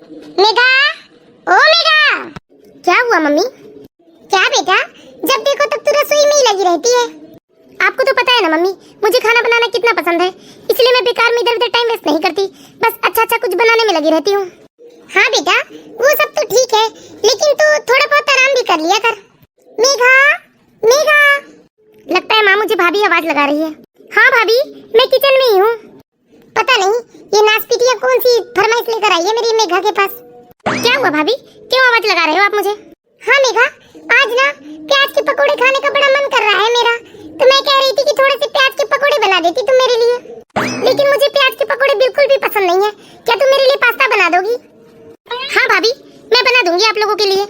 मेघा, ओ मेघा। क्या हुआ मम्मी? क्या बेटा, जब देखो तब तू रसोई में ही लगी रहती है। आपको तो पता है ना मम्मी, मुझे खाना बनाना कितना पसंद है, इसलिए मैं बेकार में इधर उधर टाइम वेस्ट नहीं करती, बस अच्छा अच्छा कुछ बनाने में लगी रहती हूँ। हाँ बेटा, वो सब तो ठीक है, लेकिन तू थोड़ा बहुत आराम भी कर लिया कर। मेघा, मेघा। लगता है माँ मुझे भाभी आवाज लगा रही है। हाँ भाभी, मैं किचन में ही हूँ। पता नहीं ये नासपीटिया कौन सी फरमाइश लेकर आई है मेरी मेघा के पास। क्या हुआ भाभी, क्यों आवाज लगा रहे हो आप मुझे? हाँ मेघा, आज ना प्याज के पकोड़े खाने का बड़ा मन कर रहा है मेरा, तो मैं कह रही थी कि थोड़े से प्याज के पकोड़े बना देती तुम मेरे लिए। लेकिन मुझे प्याज के पकोड़े बिल्कुल भी पसंद नहीं है, क्या तुम मेरे लिए पास्ता बना दोगी? हाँ भाभी, मैं बना दूंगी आप लोगों के लिए।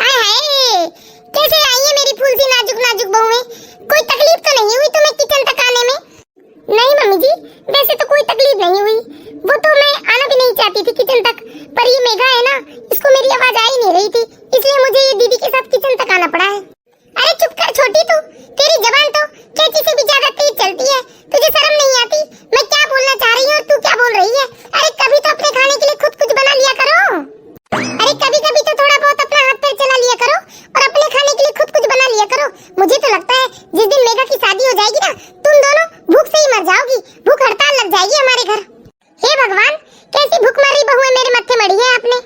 हाय, कैसे आई है मेरी फूल सी नाजुक नाजुक बहुएं? कोई तकलीफ तो नहीं हुई तुम्हें किचन तक आने में? नहीं मम्मी जी, वैसे तो कोई तकलीफ नहीं हुई, वो तो मैं आना भी नहीं चाहती थी किचन तक, पर ये मेघा है ना, इसको मेरी आवाज आ ही नहीं रही थी, इसलिए मुझे ये दीदी के साथ किचन तक आना पड़ा है। अरे चुप कर छोटी, तू तेरी जबान तो कैंची से भी ज्यादा तेज चलती है, तुझे शर्म नहीं आती? मैं क्या बोलना चाह रही हूँ और तू क्या बोल रही है? अरे कभी तो अपने खाने के लिए खुद कुछ बना लिया करो। अरे कभी कभी तो थोड़ा बहुत अपना हाथ पैर चला लिया करो और अपने खाने के लिए खुद कुछ बना लिया करो। मुझे तो लगता है जिस दिन मेघा की शादी हो जाएगी ना, तुम दोनों भूख से ही मर जाओगी, भूख हड़ताल लग जाएगी हमारे घर। हे भगवान, कैसी भूखमरी बहुएं मेरे मत्थे मड़ी है आपने।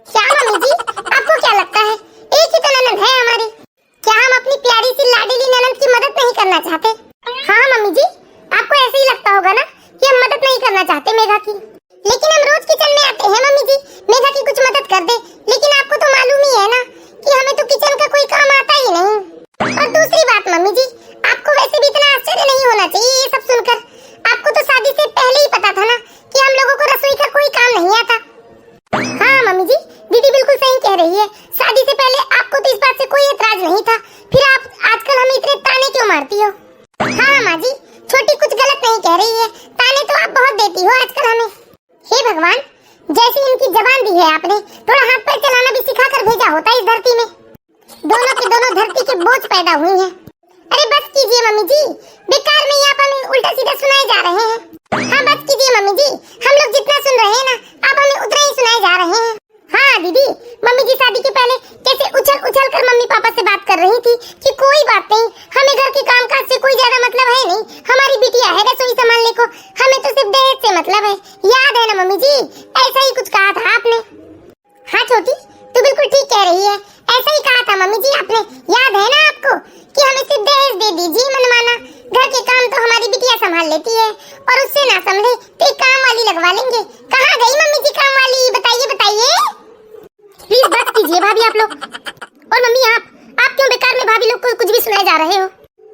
क्या मम्मी जी, आपको क्या लगता है एक ही तो ननद है हमारी, क्या हम अपनी प्यारी सी लाडली ननद की मदद नहीं करना चाहते? हाँ मम्मी जी, आपको ऐसे ही लगता होगा ना कि हम मदद नहीं करना चाहते मेघा की, लेकिन हम रोज किचन में आते हैं मम्मी जी, मेघा की कुछ मदद कर दे, लेकिन आपको तो मालूम ही है ना कि हमें तो किचन का कोई काम आता ही नहीं। और दूसरी बात मम्मी जी, आपको वैसे भी इतना आश्चर्य नहीं होना चाहिए ये सब सुनकर, आपको तो शादी से पहले ही पता था ना कि हम लोगों को रसोई का कोई काम नहीं आता। हाँ मम्मी जी, दीदी बिल्कुल सही कह रही है, शादी से पहले आपको तो इस बात से कोई एतराज नहीं था, फिर आप आजकल हमें इतने ताने क्यों मारती हो? हाँ माँ जी, छोटी कुछ गलत नहीं कह रही है, ताने तो आप बहुत देती हो आजकल हमें। हे भगवान, जैसी इनकी जबान दी है आपने, थोड़ा हाथ पैर चलाना भी सिखा कर भेजा होता इस धरती में। दोनों के दोनों धरती के बोझ पैदा हुई हैं। अरे बस कीजिए मम्मी जी, बेकार में आप हमें उल्टा सीधा सुनाए जा रहे हैं। हाँ बस कीजिए मम्मी जी, हम लोग जितना सुन रहे हैं ना, आप हमें उतना ही सुनाए जा रहे हैं। हाँ दीदी, मम्मी जी शादी के पहले कैसे उछल उछल कर मम्मी पापा से बात कर रही थी कि कोई बात नहीं, हमें घर के काम काज से कोई ज्यादा मतलब है नहीं, हमारी बिटिया है रसोई संभालने को, हमें तो सिर्फ दहेज से मतलब है। याद है ना मम्मी जी, ऐसा ही कुछ कहा था आपने। हाँ छोटी, तू बिल्कुल ठीक कह रही है, ऐसा ही कहा था मम्मी जी आपने, याद है ना आपको कि हमें सिर्फ दहेज दे दीजिए मनमाना, घर के काम तो हमारी बिटिया संभाल लेती है, और उससे ना समझे तो एक काम वाली लगवा लेंगे। कहाँ गई मम्मी जी काम वाली, बताइए बताइए। प्लीज बस कीजिए भाभी आप लोग। और मम्मी आप क्यों बेकार में भाभी लोग को कुछ भी सुनाए जा रहे हो?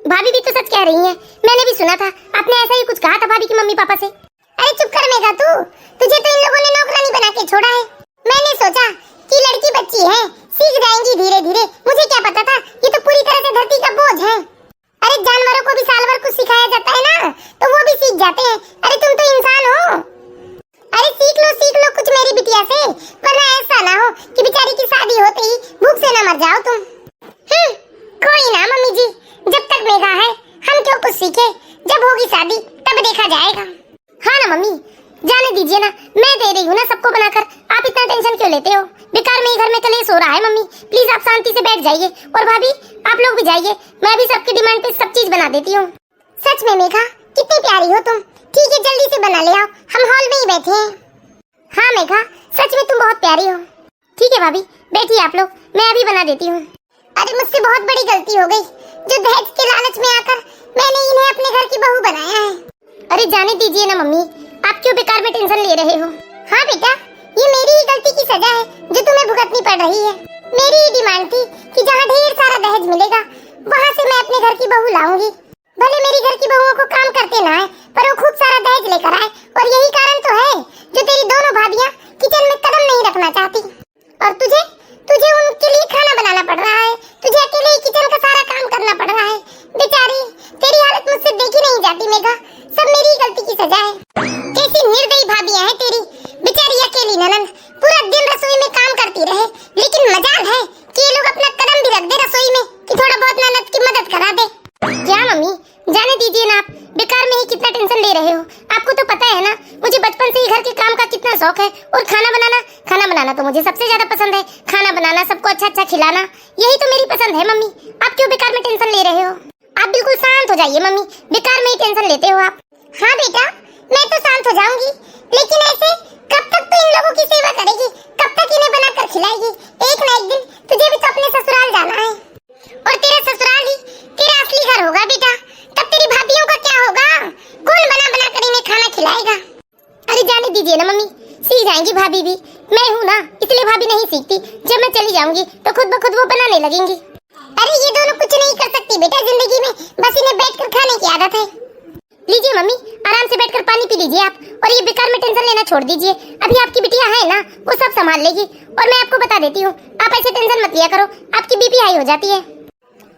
भाभी भी तो सच कह रही हैं, मैंने भी सुना था, आपने ऐसा ही कुछ कहा था भाभी की मम्मी पापा से। अरे चुप कर मेघा तू, तुझे तो इन लोगों ने नौकरानी बना के छोड़ा है। मैंने सोचा कि लड़की बच्ची है, सीख जाएंगी धीरे धीरे, मुझे क्या पता था ये तो पूरी तरह से धरती का बोझ है। अरे जानवरों को भी साल भर कुछ सिखाया जाता है ना, तो वो भी सीख जाते हैं। अरे तुम तो इंसान हो, अरे सीख लो कुछ मेरी बिटिया से, वरना ऐसा ना हो कि बेचारी की शादी होते ही भूख से ना मर जाओ तुम। कोई ना मम्मी जी, जब तक मेघा है हम क्यों कुछ सीखे, जब होगी शादी तब देखा जाएगा। हाँ ना मम्मी, जाने दीजिए ना, मैं दे रही हूँ ना सबको बनाकर, आप इतना टेंशन क्यों लेते हो? बेकार में घर में कलेश हो रहा है मम्मी, प्लीज आप शांति से बैठ जाइए, और भाभी आप लोग भी जाइए, मैं भी सबकी डिमांड पे सब चीज बना देती हूँ। सच में मेघा कितनी प्यारी हो तुम, ठीक है जल्दी से बना ले आओ, हम हॉल में ही बैठे हैं। हाँ मेघा, सच में तुम बहुत प्यारी हो। ठीक है भाभी, बैठिए आप लोग, मैं अभी बना देती हूँ। अरे मुझसे बहुत बड़ी गलती हो गई, जो दहेज के लालच में आकर मैंने इन्हें अपने घर की बहू बनाया है। अरे जाने दीजिए ना मम्मी, आप क्यों बेकार में टेंशन ले रहे हो? हाँ बेटा, ये मेरी ही गलती की सजा है जो तुम्हें भुगतनी पड़ रही है। मेरी ही डिमांड थी कि जहाँ ढेर सारा दहेज मिलेगा वहाँ से मैं अपने घर की बहू लाऊंगी, भले मेरी घर की बहुओं को काम करते ना आए, पर वो खूब सारा दहेज लेकर आए, और यही कारण तो है जो तेरी दोनों भाभियाँ किचन में कदम नहीं रखना चाहती, और तुझे उनके लिए खाना बनाना पड़ रहा है, तुझे अकेले ही किचन का सारा काम करना पड़ रहा है। बेचारी तेरी हालत मुझसे देखी नहीं जाती मेघा, सब मेरी गलती की सजा है। कैसी निर्दयी भाभियाँ हैं तेरी, बेचारी अकेली ननद पूरा दिन रसोई में काम करती रहे, लेकिन मजाल है कि ये लोग अपना कदम भी रख दे रसोई में कि थोड़ा बहुत ननद की मदद करा दे। क्या मम्मी, जाने दीजिए ना, आप बेकार में ही कितना टेंशन ले रहे हो। आपको तो पता है ना, मुझे बचपन से ही घर के काम का कितना शौक है, और खाना बनाना बनाना तो मुझे सबसे ज्यादा पसंद है। खाना बनाना, सबको अच्छा अच्छा खिलाना, यही तो मेरी पसंद है मम्मी। आप क्यों बेकार में टेंशन ले रहे हो? आप बिल्कुल शांत हो जाइए मम्मी, बेकार में ही टेंशन लेते हो आप। हाँ बेटा, मैं तो शांत हो जाऊंगी, लेकिन ऐसे कब तक तू इन लोगों की सेवा करेगी? कब तक इन्हें बनाकर खिलाएगी? एक ना एक दिन तुझे भी तो अपने ससुराल जाना है, और तेरा ससुराल ही तेरा असली घर होगा बेटा। तब तेरी भाभियों का क्या होगा? कौन बना बना कर इन्हें खाना खिलाएगा? अरे जाने दीजिए ना मम्मी, सीख जाएंगी भाभी भी। मैं हूँ ना, इसलिए भाभी नहीं सीखती। जब मैं चली जाऊंगी तो खुद ब खुद वो बनाने लगेंगी। अरे ये दोनों कुछ नहीं कर सकती बेटा जिंदगी में, बस इन्हें बैठकर खाने की आदत है। लीजिए मम्मी, आराम से बैठकर पानी पी लीजिए आप, और ये बेकार में टेंशन लेना छोड़ दीजिए। अभी आपकी बिटिया है ना, वो सब संभाल लेगी। और मैं आपको बता देती हूँ, आप ऐसे टेंशन मत लिया करो, आपकी बीपी हाई हो जाती है।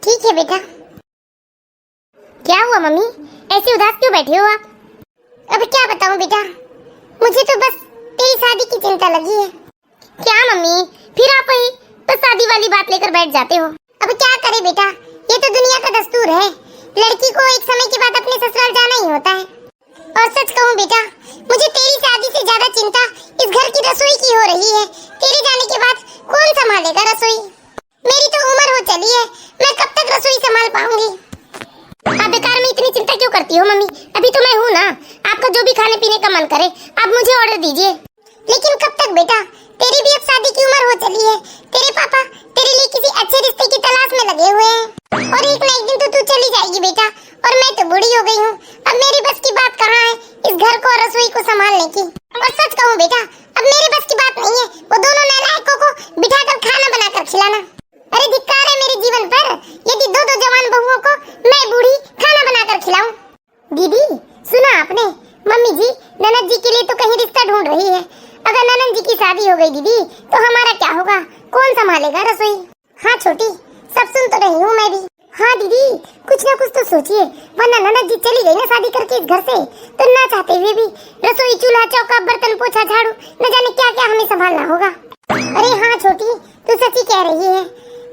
ठीक है बेटा। क्या हुआ मम्मी, ऐसे उदास क्यों बैठे हो आप? अब क्या बताऊं बेटा, मुझे तो बस तेरी शादी की चिंता लगी है। क्या मम्मी, फिर आप वही बस शादी वाली बात लेकर बैठ जाते हो। अब क्या करे बेटा, ये तो दुनिया का दस्तूर है। लड़की को एक समय के बाद अपने ससुराल जाना ही होता है। और सच कहूँ बेटा, मुझे तेरी शादी से ज्यादा चिंता इस घर की रसोई की हो रही है। तेरे जाने के बाद कौन संभालेगा रसोई? मेरी तो उम्र हो चली है, मैं कब तक रसोई संभाल पाऊंगी? आप बेकार में इतनी चिंता क्यों करती हो मम्मी? अभी तो मैं हूँ ना, आपका जो भी खाने पीने का मन करे आप मुझे ऑर्डर दीजिए। लेकिन कब तक बेटा, तेरी भी अब शादी की उम्र हो चली है। तेरे पापा तेरे लिए किसी अच्छे रिश्ते की तलाश में लगे हुए हैं, और एक ना एक दिन तो तू चली जाएगी बेटा, और मैं तो बूढ़ी हो गई हूँ। अब मेरी बस की बात कहाँ है इस घर को और रसोई को संभालने की? और सच कहूँ बेटा, अब मेरी बस की बात नहीं है वो दोनों नालायकों को बिठाकर खाना बनाकर खिलाना। अरे धिक्कार है मेरे जीवन पर, यदि दो दो जवान बहुओं को मैं बूढ़ी खाना बनाकर खिलाऊं। दीदी सुना आपने, मम्मी जी ननद जी के लिए तो कहीं रिश्ता ढूंढ रही है। अगर ननद जी की शादी हो गई दीदी, तो हमारा क्या होगा? कौन संभालेगा रसोई? हाँ छोटी, सब सुन तो रही हूँ मैं भी। हाँ दीदी, कुछ ना कुछ तो सोचिए, वरना ननद जी चली गई ना शादी करके इस घर से, तो ना चाहते हुए भी रसोई, चूल्हा चौका, बर्तन पोछा, झाड़ू, न जाने क्या क्या हमें संभालना होगा। अरे हाँ छोटी, तू सच्ची कह रही है,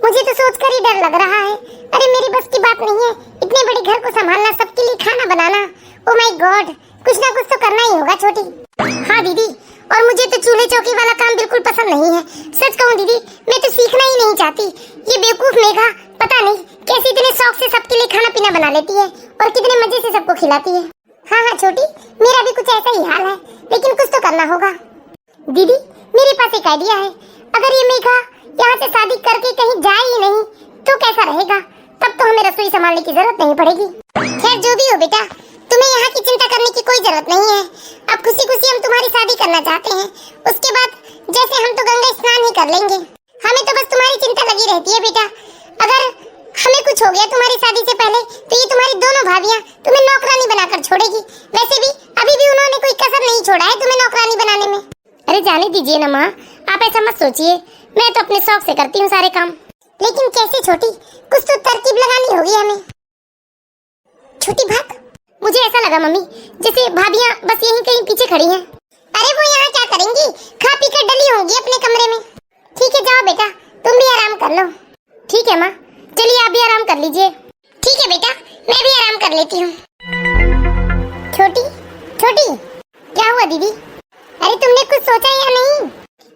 मुझे तो सोचकर ही डर लग रहा है। अरे मेरी बस की बात नहीं है इतने बड़े घर को संभालना, सबके लिए खाना बनाना। ओ माय गॉड, कुछ ना कुछ तो करना ही होगा छोटी। हाँ दीदी, और मुझे तो चूल्हे चौकी वाला काम बिल्कुल पसंद नहीं है। सच कहूँ दीदी, मैं तो सीखना ही नहीं चाहती। ये बेवकूफ मेघा पता नहीं कैसे इतने शौक से सबके लिए खाना पीना बना लेती है, और कितने मजे से सबको खिलाती है। हाँ हाँ छोटी, मेरा भी कुछ ऐसा ही हाल है, लेकिन कुछ तो करना होगा। दीदी मेरे पास एक आइडिया है, अगर ये मेघा यहाँ से शादी करके कहीं जाए ही नहीं तो कैसा रहेगा? तब तो हमें रसोई संभालने की जरूरत नहीं पड़ेगी। खैर जो भी हो बेटा, तुम्हें यहाँ की चिंता करने की कोई जरूरत नहीं है। अब खुशी खुशी हम तुम्हारी शादी करना चाहते हैं, उसके बाद जैसे हम तो गंगा स्नान ही कर लेंगे। हमें तो बस तुम्हारी चिंता लगी रहती है बेटा। अगर हमें कुछ हो गया तुम्हारी शादी से पहले, तो ये तुम्हारी दोनों भाभियाँ तुम्हें नौकरानी बनाकर छोड़ेगी। वैसे भी अभी भी उन्होंने कोई कसर नहीं छोड़ा है तुम्हें नौकरानी बनाने में। अरे जाने दीजिए ना माँ, आप ऐसा मत सोचिए, मैं तो अपने शौक से करती हूँ सारे काम। लेकिन कैसे छोटी, कुछ तो तरकीब लगानी होगी हमें। छोटी भाग, मुझे ऐसा लगा मम्मी जैसे भाभियाँ बस यहीं कहीं पीछे खड़ी हैं। अरे वो यहाँ क्या करेंगी, खा पी कर डली होंगी अपने कमरे में। ठीक है जाओ बेटा, तुम भी आराम कर लो। ठीक है माँ, चलिए आप भी आराम कर लीजिए। ठीक है बेटा, मैं भी आराम कर लेती हूँ। छोटी छोटी, क्या हुआ दीदी? अरे तुमने कुछ सोचा या नहीं?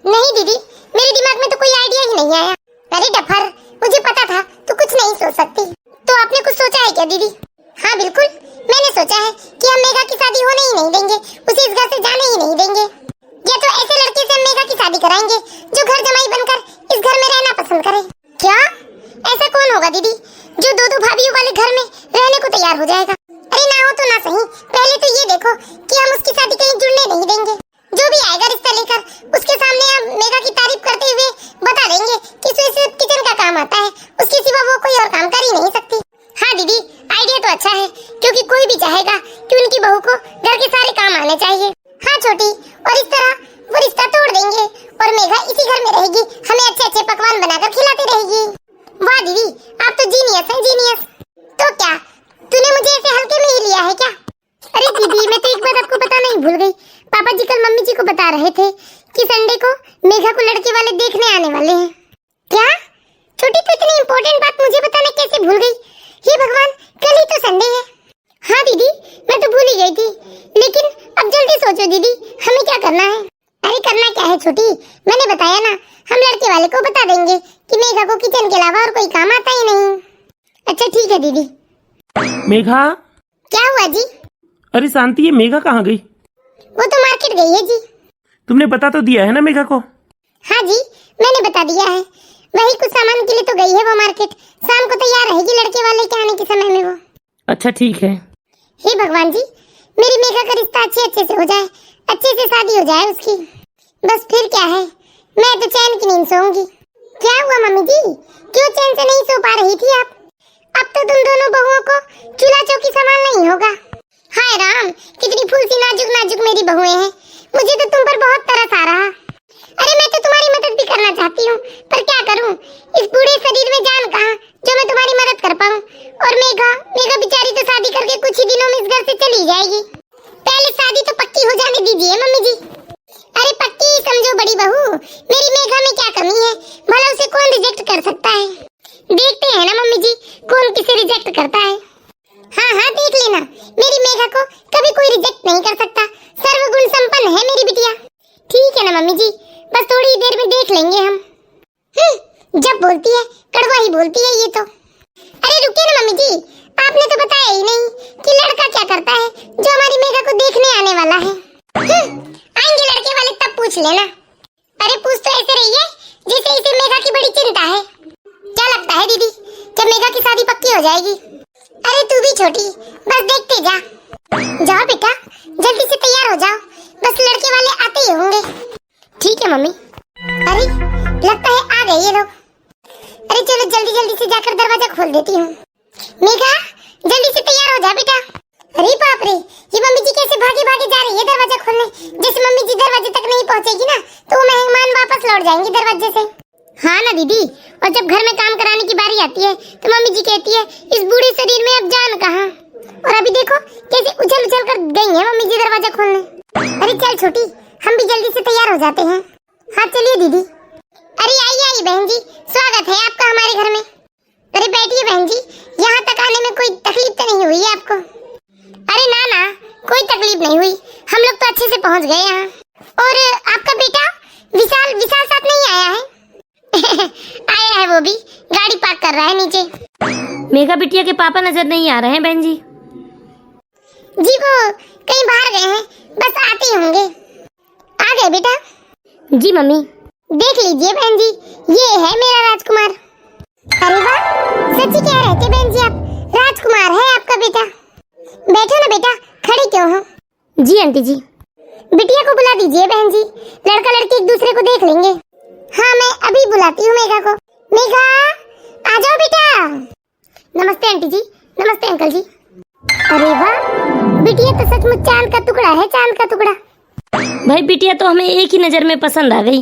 नहीं दीदी, मेरे दिमाग में तो कोई आइडिया ही नहीं आया। अरे डफर, मुझे पता था तू कुछ नहीं सोच सकती। तो आपने कुछ सोचा है क्या दीदी? हाँ बिल्कुल, मैंने सोचा है कि हम मेघा की शादी होने ही नहीं देंगे, उसे इस घर से जाने ही नहीं देंगे। या तो ऐसे लड़के से हम मेघा की शादी कराएंगे जो घर जमाई बनकर इस घर में रहना पसंद करे। क्या ऐसा कौन होगा दीदी जो दो दो भाभियों वाले घर में रहने को तैयार हो जाएगा? अरे ना हो तो ना सही, पहले तो ये देखो कि हम उसकी शादी कहीं जुड़ने नहीं देंगे। जो भी आएगा रिश्ता लेकर, उसके सामने हम मेघा की तारीफ करते हुए बता देंगे कि उसे सिर्फ किचन का काम आता है, उसके सिवा वो कोई और काम कर ही नहीं सकती। हाँ दीदी, आइडिया तो अच्छा है, क्योंकि कोई भी चाहेगा कि उनकी बहू को घर के सारे काम आने चाहिए। हाँ छोटी, और इस तरह वो रिश्ता तोड़ देंगे और मेघा इसी घर में रहेगी, हमें अच्छे अच्छे पकवान बनाकर खिलाती रहेगी। वाह दीदी, आप तो जीनियस हैं, जीनियस। तो क्या तूने मुझे ऐसे हल्के में ही लिया है क्या? अरे दीदी, मैं तो एक बात आपको बताना ही भूल गई। पापा जी कल मम्मी जी को बता रहे थे कि संडे को मेघा को लड़के वाले देखने आने वाले हैं। क्या छोटी, तो इतनी इम्पोर्टेंट बात मुझे बताना कैसे भूल गई? हे भगवान, कल ही तो संडे है। हाँ दीदी, मैं तो भूल ही गई थी, लेकिन अब जल्दी सोचो दीदी, हमें क्या करना है? अरे करना क्या है छोटी, मैंने आपने बताया ना, हम लड़के वाले को बता देंगे कि मेघा को किचन के अलावा और कोई काम आता ही नहीं। अच्छा ठीक है दीदी। मेघा। क्या हुआ जी? अरे शांति, ये मेघा कहाँ गई? वो तो मार्केट गई है जी। तुमने बता तो दिया है ना मेघा को? हाँ जी, मैंने बता दिया है। वही कुछ सामान के लिए तो गई है वो मार्केट। शाम को तैयार रहेगी लड़के वाले के आने के समय में वो। अच्छा ठीक है। हे भगवान जी, मेरी मेघा का रिश्ता अच्छे से हो जाए, अच्छे से शादी हो जाए उसकी। बस फिर क्या है, मैं तो चैन की नींद सोऊंगी। क्या हुआ मम्मी जी, क्यों चैन से नहीं सो पा रही थी आप? अब तो तुम दोनों बहुओं को चूल्हा चौकी संभालना ही होगा। हाय राम, कितनी फूल सी नाजुक नाजुक मेरी बहुएं हैं। मुझे तो तुम पर बहुत तरस आ रहा। अरे मैं तो तुम्हारी मदद भी करना चाहती हूँ, पर क्या करूँ, इस बूढ़े शरीर में जान कहाँ जो मैं तुम्हारी मदद कर पाऊँ। और मेघा बेचारी तो शादी करके कुछ ही दिनों में इस घर से चली जाएगी। पहले शादी तो पक्की हो जाने दीजिए मम्मी जी। अरे पक्की समझो बड़ी बहू, मेरी मेघा में क्या कमी है, भला उसे कौन रिजेक्ट कर सकता है। देखते हैं ना मम्मी जी, कौन किसे रिजेक्ट करता है। हाँ हाँ देख लेना, मेरी मेघा को कभी कोई रिजेक्ट नहीं कर सकता। सर्वगुण संपन्न है मेरी बिटिया। ठीक है ना मम्मी जी, बस थोड़ी देर में देख लेंगे हम। जब बोलती है कड़वा ही बोलती है ये तो। अरे रुकिए ना मम्मी जी, आपने तो बताया ही नहीं कि लड़का क्या करता है जो हमारी मेघा को देखने आने वाला है। आएंगे लड़के वाले तब पूछ लेना। अरे पूछ तो ऐसे रही है जैसे इसे मेघा की बड़ी चिंता है। क्या लगता है दीदी, जब मेघा की शादी पक्की हो जाएगी? अरे तू भी छोटी, बस देखते जा। जाओ बेटा, जल्दी से तैयार हो जाओ, बस लड़के वाले आते ही होंगे। ठीक है मम्मी। अरे लगता है आ गए ये लोग। अरे चलो जल्दी जल्दी से जाकर दरवाजा खोल देती हूँ। मेघा जल्दी से तैयार हो जा बेटा। अरे बाप रे, ये मम्मी जी कैसे भागे भागे जा रही है दरवाजा खोलने। जैसे मम्मी जी दरवाजे तक नहीं पहुँचेगी ना तो मेहमान वापस लौट जाएंगे दरवाजे से। हाँ ना दीदी, और जब घर में काम कराने की बारी आती है तो मम्मी जी कहती है इस बूढ़े शरीर में अब जान कहाँ। और अभी देखो कैसे उछल उछल कर गई है मम्मी जी दरवाजा खोलने। अरे चल छोटी, हम भी जल्दी से तैयार हो जाते हैं। हाँ चलिए दीदी। अरे आइए आइए बहन जी, स्वागत है आपका हमारे घर में। अरे बैठिए बहन जी, यहाँ तक आने में कोई तकलीफ तो नहीं हुई है आपको? अरे ना ना, कोई तकलीफ नहीं हुई, हम लोग तो अच्छे से पहुँच गए यहाँ। और आपका बेटा विशाल विशाल साथ नहीं आया है? आया है, वो भी गाड़ी पार्क कर रहा है नीचे। मेघा बिटिया के पापा नजर नहीं आ रहे हैं बहन जी। जी वो कहीं बाहर गए हैं, बस आते ही होंगे। आ गए बेटा? जी मम्मी। देख लीजिए बहन जी, ये है मेरा राजकुमार। अरे वाह, सच्ची कह रहे थे बहन जी आप, राजकुमार है आपका बेटा। बैठो ना बेटा, खड़े क्यों हो? जी आंटी जी। बिटिया को बुला दीजिए बहन जी, लड़का लड़की एक दूसरे को देख लेंगे। हाँ मैं अभी बुलाती हूँ मेघा को। मेघा आ जाओ बेटा। नमस्ते आंटी जी। नमस्ते अंकल जी। अरे वाह, बिटिया तो सचमुच चांद का टुकड़ा है, चांद का टुकड़ा। भाई बिटिया तो हमें एक ही नजर में पसंद आ गई।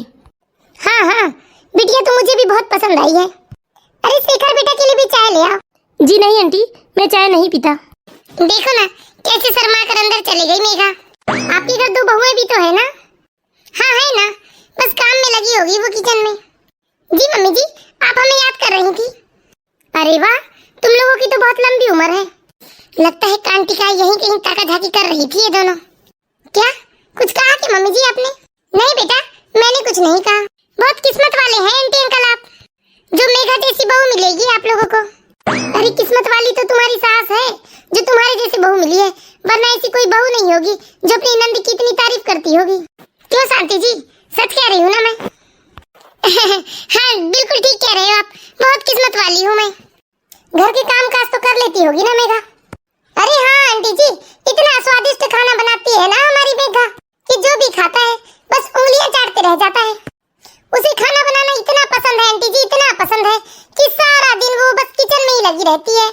हाँ हाँ, बिटिया तो मुझे भी बहुत पसंद आई है। अरे शेखर बेटा के लिए भी चाय ले आओ। जी नहीं आंटी, मैं चाय नहीं पीता। देखो ना कैसे शर्मा कर अंदर चली गई मेघा। आपके घर दो बहुएं भी तो है ना? हाँ है ना, बस काम में लगी होगी वो किचन में। जी मम्मी जी, आप हमें याद कर रही थी। अरे वाह, तुम लोगों की तो बहुत लंबी उम्र है। लगता है कांटिका यहीं कहीं ताका-झाकी कर रही थी ये दोनों। क्या कुछ कहा कि मम्मी जी आपने? नहीं बेटा, मैंने कुछ नहीं कहा। बहुत किस्मत वाले हैं आंटी अंकल आप, जो मेघा जैसी बहू मिलेगी आप लोगों को। अरे किस्मत वाली तो तुम्हारी सास है जो तुम्हारे जैसी बहू मिली है, वरना ऐसी कोई बहू नहीं होगी जो अपनी नंद की इतनी तारीफ करती होगी। क्यों शांति जी, सच कह रही हूँ ना मैं? हाँ बिल्कुल ठीक कह रहे हो आप, बहुत किस्मत वाली हूँ मैं। घर के काम काज तो कर लेती होगी ना मेघा? अरे हाँ आंटी जी, इतना स्वादिष्ट खाना बनाती है ना हमारी मेघा कि जो भी खाता है बस उंगलियां चाटते रह जाता है। उसे खाना बनाना इतना पसंद है आंटी जी, इतना पसंद है कि सारा दिन वो बस किचन में ही लगी रहती है।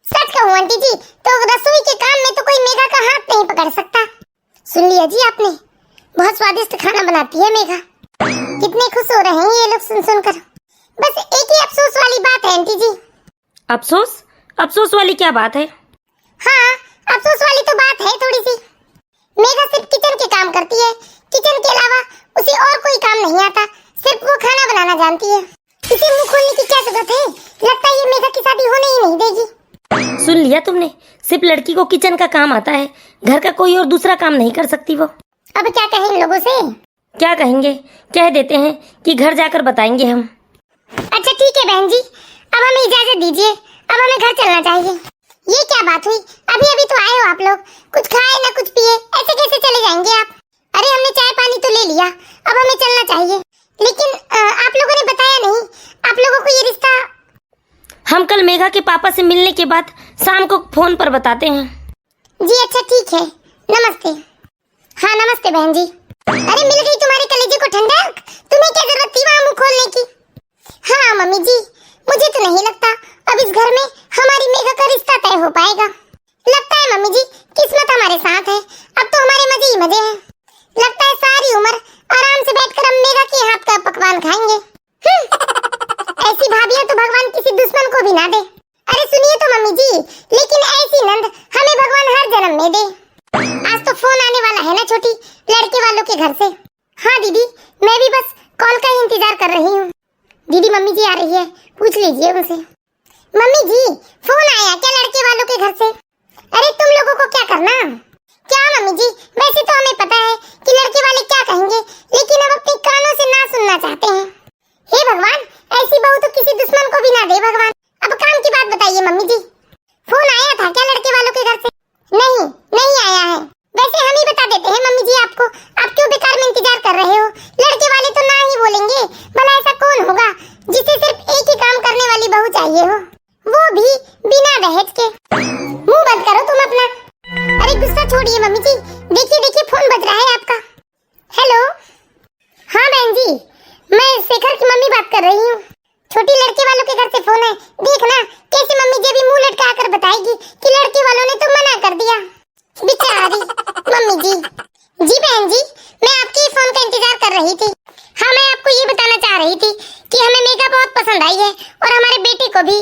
सच कहूँ आंटी जी, तो रसोई के काम में तो कोई मेघा का हाथ नहीं पकड़ सकता। सुन लिया जी आपने, बहुत स्वादिष्ट खाना बनाती है मेघा। कितने खुश हो रहे हैं ये लोग सुन सुनकर। बस एक ही अफसोस वाली बात है आंटी जी। अफसोस? अफसोस वाली क्या बात है? हाँ अफसोस वाली तो बात है थोड़ी सी। मेघा सिर्फ किचन के काम करती है, किचन के अलावा उसे और कोई काम नहीं आता, सिर्फ वो खाना बनाना जानती है। इसे मुंह खोलने की क्या जरूरत है? लगता है ये मेघा की शादी होने ही नहीं देगी। सुन लिया तुमने, सिर्फ लड़की को किचन का काम आता है, घर का कोई और दूसरा काम नहीं कर सकती वो। अब क्या कहें इन लोगों से? क्या कहेंगे? कह देते हैं कि घर जाकर बताएंगे हम। अच्छा ठीक है बहन जी, अब हमें इजाजत दीजिए, अब हमें घर चलना चाहिए। ये क्या बात हुई? अभी अभी तो आए हो आप लोग, कुछ खाए ना कुछ पिए, ऐसे कैसे चले जाएंगे आप? अरे हमने चाय पानी तो ले लिया, अब हमें चलना चाहिए। लेकिन आप लोगों ने बताया नहीं, आप लोगों को ये रिश्ता। हम कल मेघा के पापा से मिलने के बाद शाम को फोन पर बताते हैं। जी अच्छा ठीक है, नमस्ते। हाँ नमस्ते बहन जी। अरे मिल गई तुम्हारे कलेजे को ठंडक, तुम्हें क्या जरूरत थी वहाँ मुंह खोलने की? हाँ मम्मी जी, मुझे तो नहीं लगता अब इस घर में हमारी मेघा का रिश्ता तय हो पाएगा। लगता है मम्मी जी किस्मत हमारे साथ है, अब तो हमारे मजे ही मजे हैं। लगता है सारी उम्र आराम से बैठकर हम मेघा के हाथ का पकवान खाएंगे। ऐसी भाभियां तो भगवान किसी दुश्मन को भी ना दे। अरे सुनिए तो मम्मी जी, लेकिन ऐसी नंद हमें भगवान हर जन्म में दे। आज तो फोन आने वाला है ना छोटी, लड़के वालों के घर से। हाँ दीदी, मैं भी बस कॉल का ही इंतजार कर रही हूँ। दीदी मम्मी जी आ रही है, पूछ लीजिए उनसे। मम्मी जी फोन आया क्या लड़के वालों के घर से? अरे तुम लोगों को क्या करना? क्या मम्मी जी, वैसे तो हमें पता है कि लड़के वाले क्या कहेंगे, लेकिन अब अपने कानों से ना सुनना चाहते हैं। हे भगवान, ऐसी बहू तो किसी दुश्मन को भी ना दे भगवान। अब काम की बात बताइए मम्मी जी, फोन आया था क्या लड़के वालों के घर से? नहीं, नहीं आया है। वैसे हम ही बता देते हैं मम्मी जी आपको, आप क्यों बेकार में इंतजार कर रहे हो? लड़के वाले तो ना ही बोलेंगे, भला ऐसा कौन होगा जिसे सिर्फ एक ही काम करने वाली बहू चाहिए हो, वो भी बिना दहेज के। मुंह बंद करो तुम अपना। अरे गुस्सा छोड़िए मम्मी जी, देखिए देखिए फोन बज रहा है आपका। हेलो, हाँ बहन जी, मैं शेखर की मम्मी बात कर रही हूँ। छोटी लड़के वालों के घर से फोन है, देखना कैसे मम्मी जी अभी मुंह लटका कर बताएगी कि लड़के वालों ने तो मना कर दिया। बेचारी मम्मी जी। जी बहन जी, मैं आपके फोन का इंतजार कर रही थी। हाँ मैं आपको ये बताना चाह रही थी कि हमें मेघा बहुत पसंद आई है और हमारे बेटे को भी।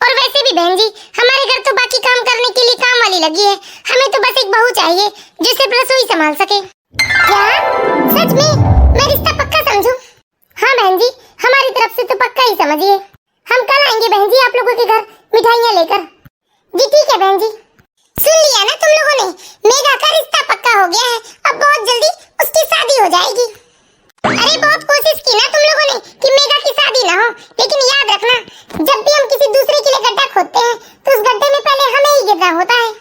और वैसे भी बहन जी, हमारे घर तो बाकी काम करने के लिए काम वाली लगी है, हमें तो बस एक बहू चाहिए जो सिर्फ रसोई संभाल सके। क्या सच में? मैं रिश्ता पक्का समझूं? हाँ बहन जी, हमारी तरफ से तो पक्का ही समझिए। हम कल आएंगे बहन जी आप लोगों के घर मिठाइयाँ लेकर। जी ठीक है बहन जी। सुन लिया ना तुम लोगों ने, मेघा का रिश्ता पक्का हो गया है, अब बहुत जल्दी उसकी शादी हो जाएगी। अरे बहुत कोशिश की ना तुम लोगों ने कि मेघा की शादी ना हो, लेकिन याद रखना जब भी हम किसी दूसरे के लिए गड्ढा खोदते हैं तो उस गड्ढे में पहले हमें ही गिरना होता है।